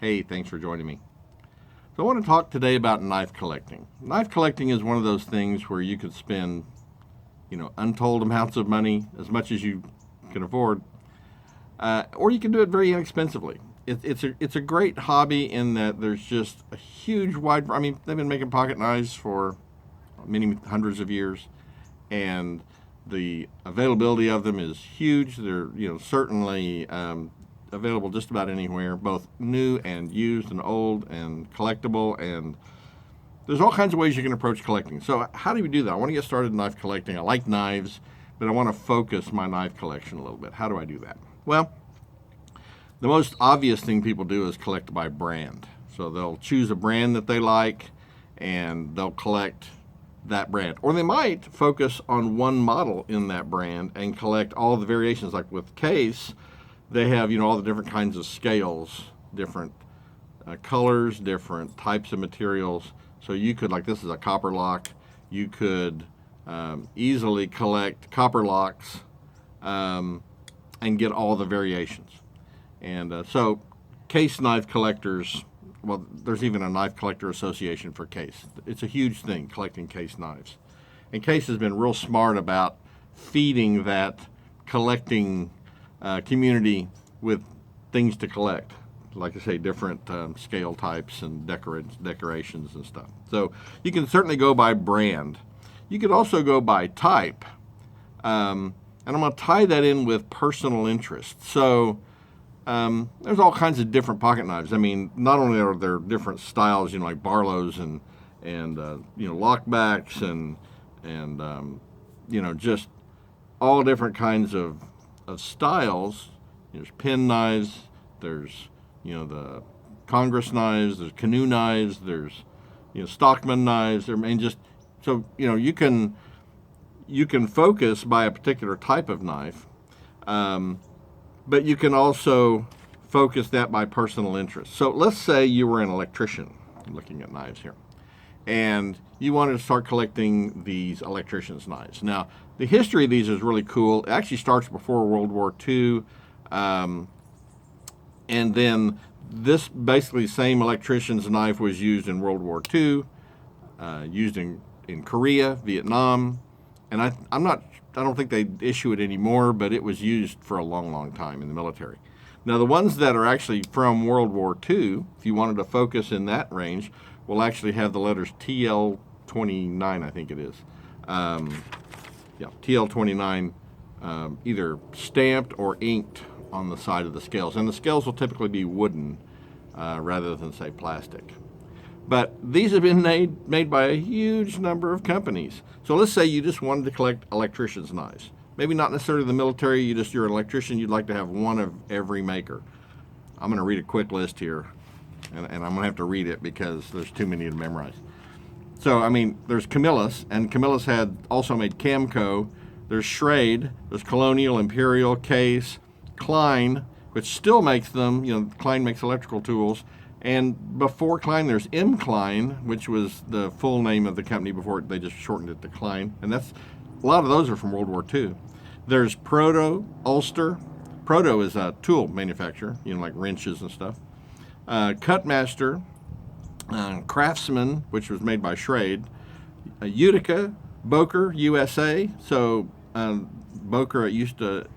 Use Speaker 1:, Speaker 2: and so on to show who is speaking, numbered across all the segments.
Speaker 1: Hey, thanks for joining me. So I want to talk today about knife collecting. Knife collecting is one of those things where you could spend, untold amounts of money, as much as you can afford, or you can do it very inexpensively. It's a great hobby in that there's just a huge wide. I mean, they've been making pocket knives for many hundreds of years, and the availability of them is huge. They're certainly available just about anywhere, both new and used and old and collectible, and there's all kinds of ways you can approach collecting. So how do you do that? I want to get started in knife collecting. I like knives, but I want to focus my knife collection a little bit. How do I do that? Well, the most obvious thing people do is collect by brand. So they'll choose a brand that they like and they'll collect that brand. Or they might focus on one model in that brand and collect all the variations. Like with Case, they have all the different kinds of scales, different colors, different types of materials. So you could, like, this is a copper lock, you could easily collect copper locks and get all the variations. And so Case knife collectors, well, there's even a knife collector association for Case. It's a huge thing, collecting Case knives. And Case has been real smart about feeding that collecting community with things to collect. Like I say, different scale types and decorations and stuff. So you can certainly go by brand. You could also go by type. And I'm going to tie that in with personal interest. So there's all kinds of different pocket knives. I mean, not only are there different styles, like Barlow's and lockbacks and just all different kinds of styles. There's pen knives, there's the Congress knives, there's canoe knives, there's Stockman knives. And just so you can focus by a particular type of knife, but you can also focus that by personal interest. So let's say you were an electrician, looking at knives here, and you wanted to start collecting these electrician's knives. Now, the history of these is really cool. It actually starts before World War II, and then this basically same electrician's knife was used in World War II, used in Korea, Vietnam, and I don't think they issue it anymore, but it was used for a long, long time in the military. Now, the ones that are actually from World War II, if you wanted to focus in that range, will actually have the letters TL29, I think it is. TL29, either stamped or inked on the side of the scales. And the scales will typically be wooden rather than, say, plastic. But these have been made by a huge number of companies. So let's say you just wanted to collect electrician's knives. Maybe not necessarily the military, you're an electrician, you'd like to have one of every maker. I'm going to read a quick list here, and I'm going to have to read it because there's too many to memorize. So, I mean, there's Camillus, and Camillus had also made Camco. There's Schrade, there's Colonial, Imperial, Case, Klein, which still makes them, Klein makes electrical tools. And before Klein, there's M. Klein, which was the full name of the company before they just shortened it to Klein. And a lot of those are from World War II. There's Proto, Ulster. Proto is a tool manufacturer, like wrenches and stuff. Cutmaster, Craftsman, which was made by Schrade, Utica, Boker, USA. So Boker used to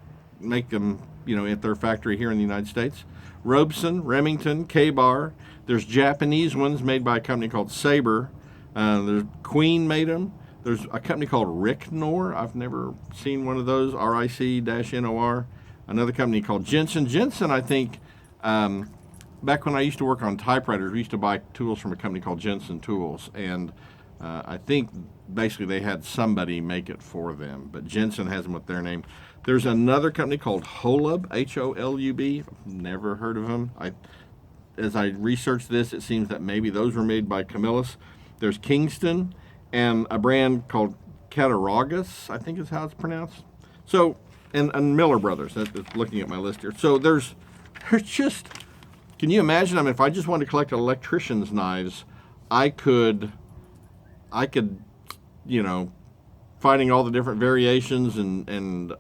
Speaker 1: make them, at their factory here in the United States. Robeson, Remington, K-Bar. There's Japanese ones made by a company called Sabre. There's Queen made them. There's a company called Ricknor. I've never seen one of those, RIC-NOR. Another company called Jensen. Jensen, I think, back when I used to work on typewriters, we used to buy tools from a company called Jensen Tools. And I think basically they had somebody make it for them. But Jensen has them with their name. There's another company called Holub, Holub. Never heard of them. As I researched this, it seems that maybe those were made by Camillus. There's Kingston and a brand called Cattaraugus, I think is how it's pronounced. So, and Miller Brothers. That's looking at my list here. So there's just, can you imagine? I mean, if I just wanted to collect electrician's knives, I could, finding all the different variations and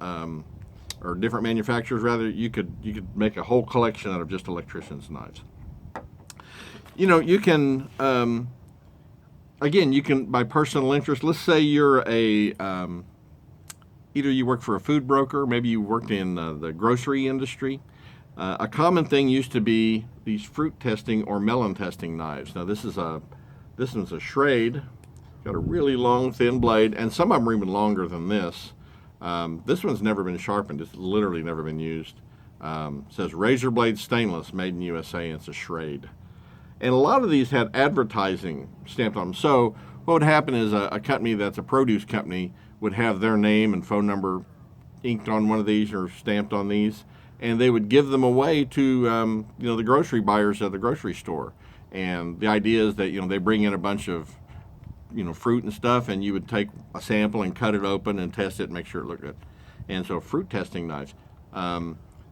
Speaker 1: or different manufacturers rather, you could make a whole collection out of just electrician's knives. You can, again, you can, by personal interest, let's say you're either you work for a food broker, maybe you worked in the grocery industry. A common thing used to be these fruit testing or melon testing knives. Now this one's a Schrade, got a really long thin blade, and some of them are even longer than this. This one's never been sharpened. It's literally never been used. It says razor blade stainless, made in USA, and it's a Schrade. And a lot of these had advertising stamped on them. So what would happen is a company that's a produce company would have their name and phone number inked on one of these or stamped on these, and they would give them away to the grocery buyers at the grocery store. And the idea is that they bring in a bunch of fruit and stuff, and you would take a sample and cut it open and test it and make sure it looked good. And so fruit testing knives.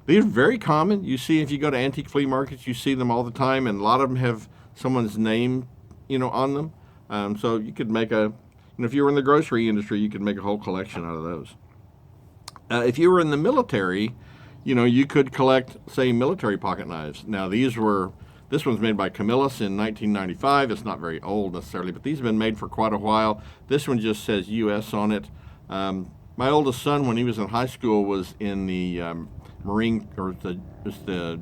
Speaker 1: These are very common. You see, if you go to antique flea markets, you see them all the time, and a lot of them have someone's name, on them. So you could make if you were in the grocery industry, you could make a whole collection out of those. If you were in the military, you could collect, say, military pocket knives. Now, this one's made by Camillus in 1995. It's not very old necessarily, but these have been made for quite a while. This one just says U.S. on it. My oldest son, when he was in high school, was in the Marine, or it's the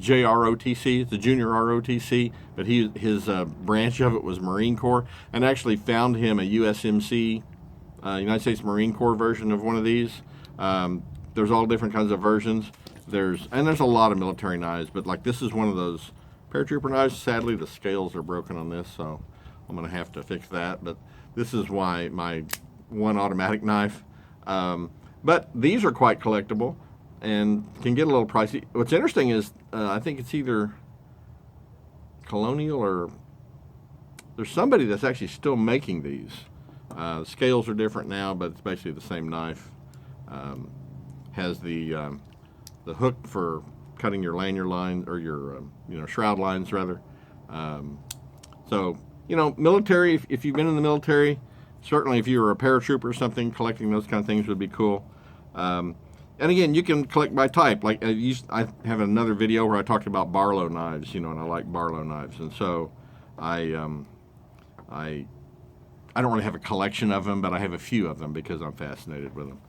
Speaker 1: JROTC, the Junior ROTC, but his branch of it was Marine Corps, and actually found him a USMC, United States Marine Corps version of one of these. There's all different kinds of versions. There's a lot of military knives, but like this is one of those paratrooper knives. Sadly, the scales are broken on this, so I'm going to have to fix that. But this is why my one automatic knife. But these are quite collectible and can get a little pricey. What's interesting is I think it's either Colonial or there's somebody that's actually still making these. The scales are different now, but it's basically the same knife. Has the hook for cutting your lanyard line or your shroud lines rather. So military. If you've been in the military, certainly if you were a paratrooper or something, collecting those kind of things would be cool. And again, you can collect by type. Like I have another video where I talked about Barlow knives, and I like Barlow knives, and so I don't really have a collection of them, but I have a few of them because I'm fascinated with them.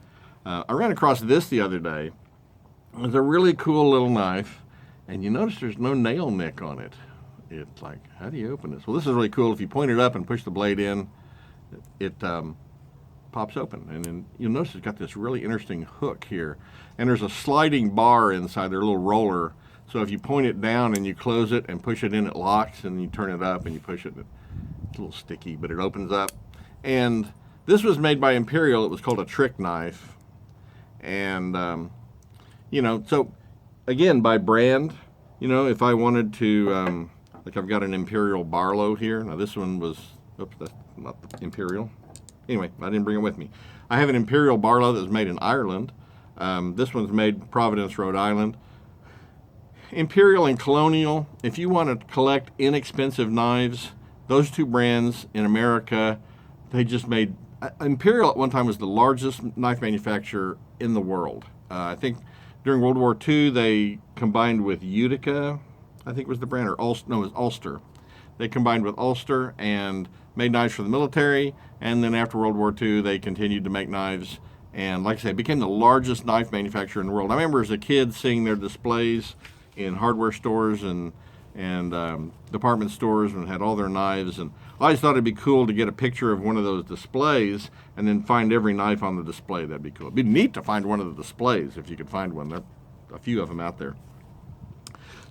Speaker 1: I ran across this the other day. It's a really cool little knife, and you notice there's no nail nick on it. It's like, how do you open this? Well, this is really cool. If you point it up and push the blade in, it pops open, and then you'll notice it's got this really interesting hook here, and there's a sliding bar inside their little roller, so if you point it down and you close it and push it in, it locks, and you turn it up and you push it, it's a little sticky, but it opens up. And this was made by Imperial. It was called a trick knife, and so again, by brand, if I wanted to, like I've got an Imperial Barlow here. Now this one was, oops, that's not the Imperial. Anyway, I didn't bring it with me. I have an Imperial Barlow that was made in Ireland. This one's made Providence, Rhode Island. Imperial and Colonial, if you want to collect inexpensive knives, those two brands in America, they just made... Imperial at one time was the largest knife manufacturer in the world. I think during World War II, they combined with Utica, I think was the brand, or Ulster. No, it was Ulster. They combined with Ulster and made knives for the military, and then after World War II, they continued to make knives, and like I say, became the largest knife manufacturer in the world. I remember as a kid seeing their displays in hardware stores and department stores, and had all their knives, and I always thought it'd be cool to get a picture of one of those displays and then find every knife on the display. That'd be cool. It'd be neat to find one of the displays if you could find one. There are a few of them out there.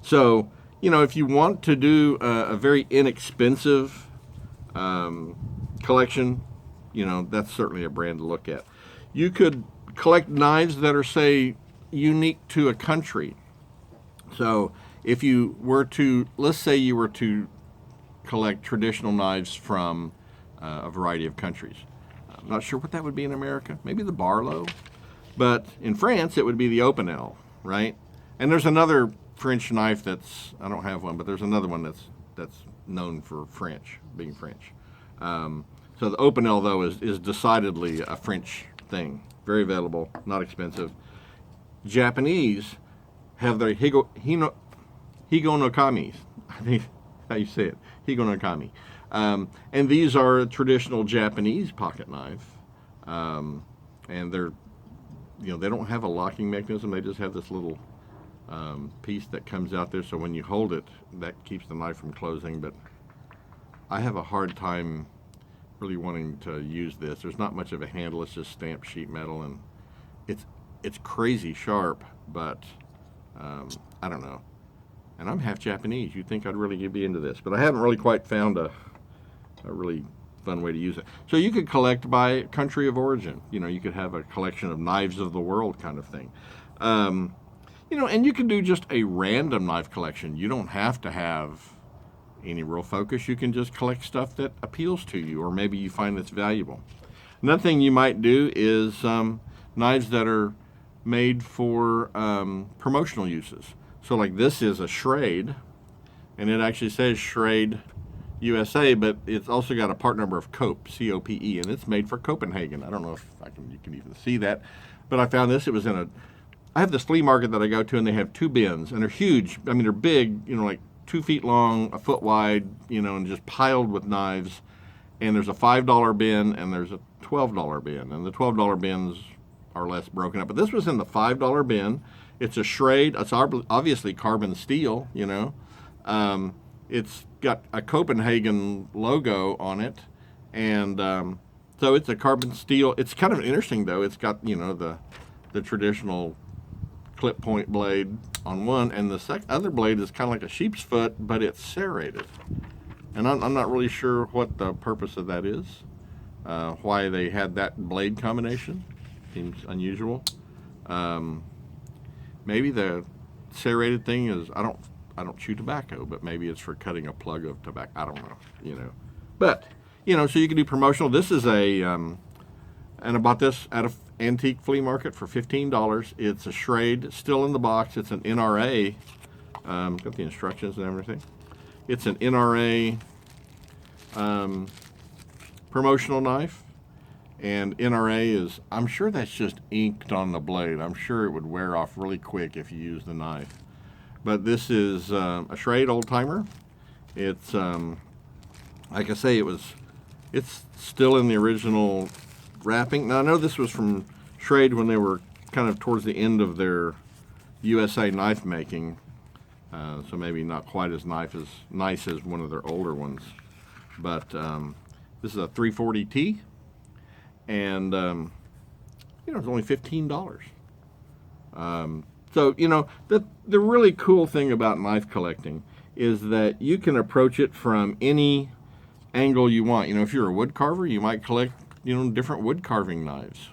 Speaker 1: So, if you want to do a very inexpensive collection, that's certainly a brand to look at. You could collect knives that are, say, unique to a country. So if you were to, let's say you were to collect traditional knives from a variety of countries. I'm not sure what that would be in America. Maybe the Barlow. But in France, it would be the Opinel, right? And there's another French knife that's, I don't have one, but there's another one that's known for French, being French. So the Opinel, though, is decidedly a French thing. Very available, not expensive. Japanese have their Higo no Kamis. I think how you say it. Higo no Kami. And these are a traditional Japanese pocket knife. And they're, they don't have a locking mechanism. They just have this little piece that comes out there. So when you hold it, that keeps the knife from closing. But I have a hard time really wanting to use this. There's not much of a handle. It's just stamped sheet metal, and it's crazy sharp, but I don't know. And I'm half Japanese. You'd think I'd really be into this, but I haven't really quite found a really fun way to use it. So you could collect by country of origin. You could have a collection of knives of the world kind of thing. And you can do just a random knife collection. You don't have to have any real focus. You can just collect stuff that appeals to you, or maybe you find that's valuable. Another thing you might do is knives that are made for promotional uses. So like this is a Schrade, and it actually says Schrade USA, but it's also got a part number of Cope, C-O-P-E, and it's made for Copenhagen. I don't know if you can even see that, but I found this. It was I have this flea market that I go to, and they have two bins, and they're huge. I mean, they're big, like 2 feet long, a foot wide, and just piled with knives. And there's a $5 bin and there's a $12 bin, and the $12 bins are less broken up. But this was in the $5 bin. It's a Schrade. It's obviously carbon steel. It's got a Copenhagen logo on it, and so it's a carbon steel. It's kind of interesting though. It's got the traditional clip point blade on one, and the other blade is kind of like a sheep's foot, but it's serrated. And I'm not really sure what the purpose of that is, why they had that blade combination. Seems unusual. Maybe the serrated thing is, I don't chew tobacco, but maybe it's for cutting a plug of tobacco. I don't know, But, so you can do promotional. This is and I bought this at a antique flea market for $15. It's a Schrade, still in the box. It's an NRA. Got the instructions and everything. It's an NRA promotional knife, and NRA is, I'm sure that's just inked on the blade. I'm sure it would wear off really quick if you use the knife. But this is a Schrade old timer. It's like I say, it's still in the original wrapping. Now I know this was from Schrade when they were kind of towards the end of their USA knife making, so maybe not quite as nice as one of their older ones. But this is a 340T, and it's only $15. So the really cool thing about knife collecting is that you can approach it from any angle you want. If you're a wood carver, you might collect different wood carving knives.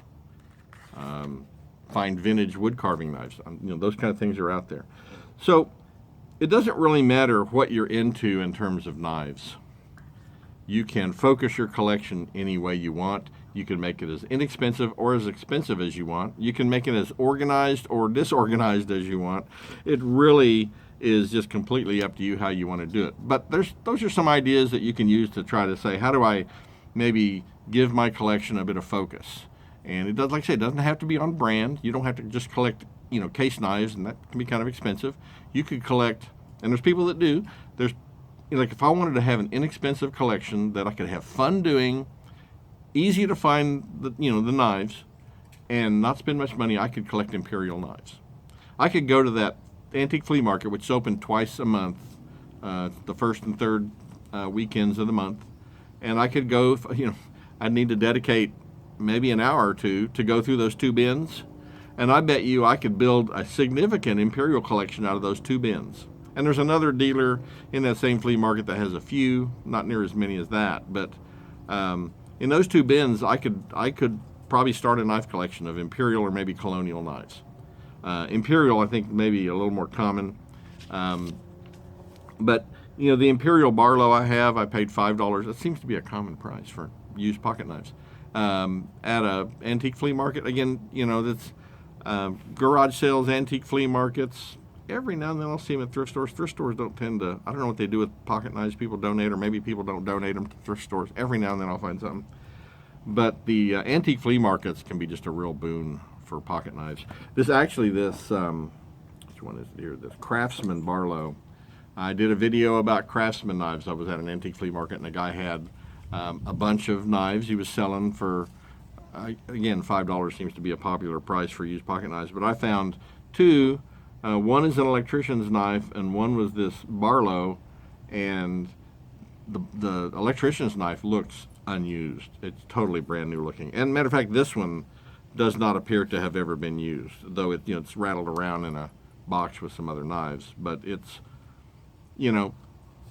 Speaker 1: Find vintage wood carving knives. Those kind of things are out there. So it doesn't really matter what you're into in terms of knives. You can focus your collection any way you want. You can make it as inexpensive or as expensive as you want. You can make it as organized or disorganized as you want. It really is just completely up to you how you want to do it. But those are some ideas that you can use to try to say, how do I maybe give my collection a bit of focus? And it does, like I say, it doesn't have to be on brand. You don't have to just collect, case knives, and that can be kind of expensive. You could collect, and there's people that do. There's, like if I wanted to have an inexpensive collection that I could have fun doing, easy to find the knives, and not spend much money, I could collect imperial knives. I could go to that antique flea market, which is open twice a month, the first and third weekends of the month, and I could go. I'd need to dedicate maybe an hour or two to go through those two bins, and I bet you I could build a significant imperial collection out of those two bins. And there's another dealer in that same flea market that has a few, not near as many as that, but in those two bins, I could probably start a knife collection of imperial or maybe colonial knives. Imperial, I think, maybe a little more common, but the imperial Barlow I paid $5. That seems to be a common price for used pocket knives at a antique flea market. Again, that's garage sales, antique flea markets. Every now and then I'll see them at thrift stores. Thrift stores don't tend to, I don't know what they do with pocket knives. People donate, or maybe people don't donate them to thrift stores. Every now and then I'll find something. But the antique flea markets can be just a real boon for pocket knives. Which one is it here? This Craftsman Barlow. I did a video about Craftsman knives. I was at an antique flea market, and a guy had a bunch of knives he was selling for, again, $5 seems to be a popular price for used pocket knives, but I found two. One is an electrician's knife, and one was this Barlow, and the electrician's knife looks unused. It's totally brand new looking. And matter of fact, this one does not appear to have ever been used, though it's rattled around in a box with some other knives. But it's,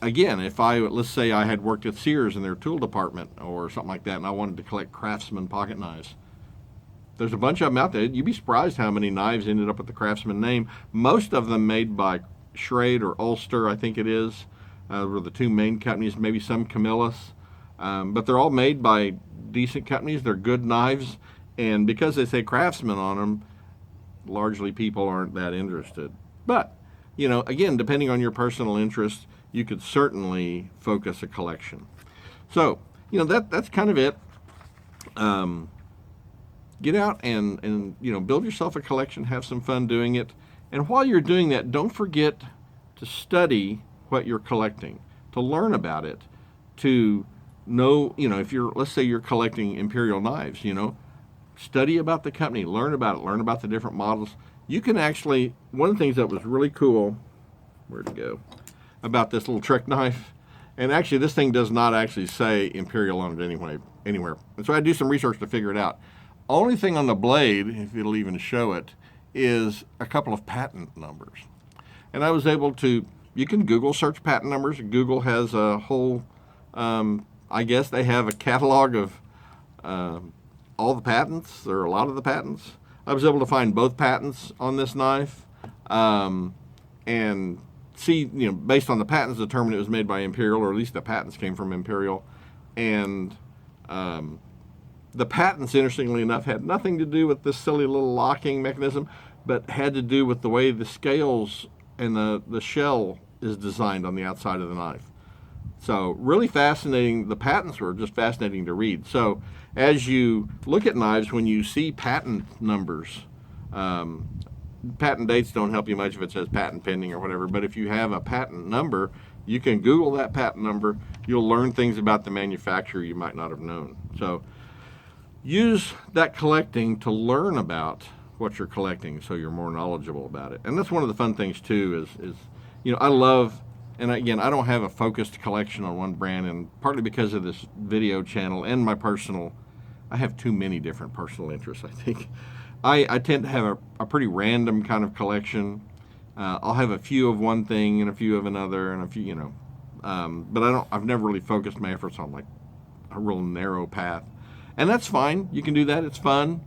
Speaker 1: again, if let's say I had worked at Sears in their tool department or something like that, and I wanted to collect Craftsman pocket knives, there's a bunch of them out there. You'd be surprised how many knives ended up with the Craftsman name. Most of them made by Schrade or Ulster, I think it is, were the two main companies, maybe some Camillus. But they're all made by decent companies. They're good knives. And because they say Craftsman on them, largely people aren't that interested. But, again, depending on your personal interest, you could certainly focus a collection. So, that's kind of it. Get out and build yourself a collection, have some fun doing it. And while you're doing that, don't forget to study what you're collecting, to learn about it, to know, if let's say you're collecting imperial knives, study about the company, learn about it, learn about the different models. You can actually, one of the things that was really cool, where'd it go, about this little Trek knife, and actually this thing does not actually say imperial on it anywhere. And so I do some research to figure it out. Only thing on the blade, if it'll even show it, is a couple of patent numbers. And I was able to, you can Google search patent numbers. Google has a whole, I guess they have a catalog of all the patents, or a lot of the patents. I was able to find both patents on this knife and see, based on the patents, determine it was made by Imperial, or at least the patents came from Imperial. And the patents, interestingly enough, had nothing to do with this silly little locking mechanism, but had to do with the way the scales and the shell is designed on the outside of the knife. So really fascinating. The patents were just fascinating to read. So as you look at knives, when you see patent numbers, patent dates don't help you much if it says patent pending or whatever, but if you have a patent number, you can Google that patent number. You'll learn things about the manufacturer you might not have known. So use that collecting to learn about what you're collecting so you're more knowledgeable about it. And that's one of the fun things too is I love, and again, I don't have a focused collection on one brand, and partly because of this video channel and my I have too many different personal interests, I think. I tend to have a pretty random kind of collection. I'll have a few of one thing and a few of another and a few, but I've never really focused my efforts on like a real narrow path. And that's fine. You can do that. It's fun.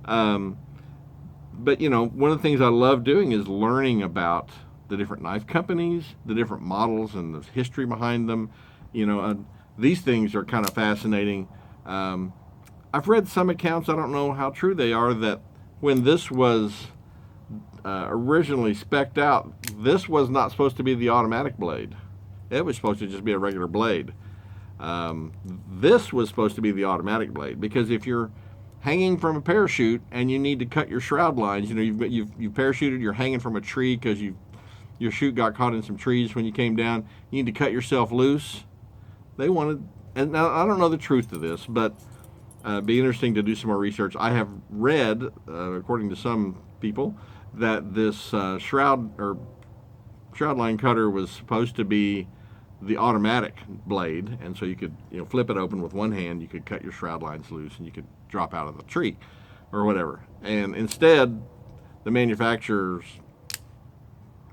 Speaker 1: But, one of the things I love doing is learning about the different knife companies, the different models, and the history behind them. These things are kind of fascinating. I've read some accounts, I don't know how true they are, that when this was originally spec'd out, this was not supposed to be the automatic blade. It was supposed to just be a regular blade. This was supposed to be the automatic blade, because if you're hanging from a parachute and you need to cut your shroud lines, you've parachuted, you're hanging from a tree because your chute got caught in some trees when you came down, you need to cut yourself loose. They wanted, and now I don't know the truth of this, but it'd be interesting to do some more research. I have read, according to some people, that this shroud line cutter was supposed to be the automatic blade, and so you could flip it open with one hand, you could cut your shroud lines loose, and you could drop out of the tree or whatever. And instead, the manufacturers,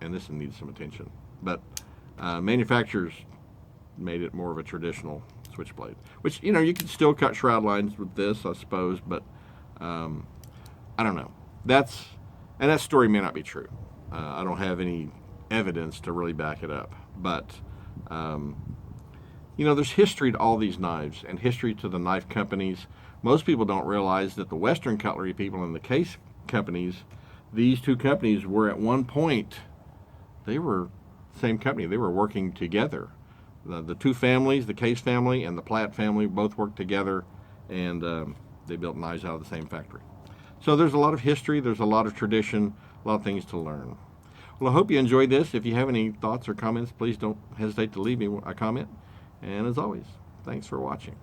Speaker 1: and this needs some attention, but manufacturers made it more of a traditional switchblade, which you can still cut shroud lines with this, I suppose, but I don't know. That story may not be true. I don't have any evidence to really back it up, but there's history to all these knives and history to the knife companies. Most people don't realize that the Western Cutlery people and the case companies, these two companies were at one point, they were the same company. They were working together. The two families, the Case family and the Platt family, both worked together, and they built knives out of the same factory. So there's a lot of history, there's a lot of tradition, a lot of things to learn. Well, I hope you enjoyed this. If you have any thoughts or comments, please don't hesitate to leave me a comment. And as always, thanks for watching.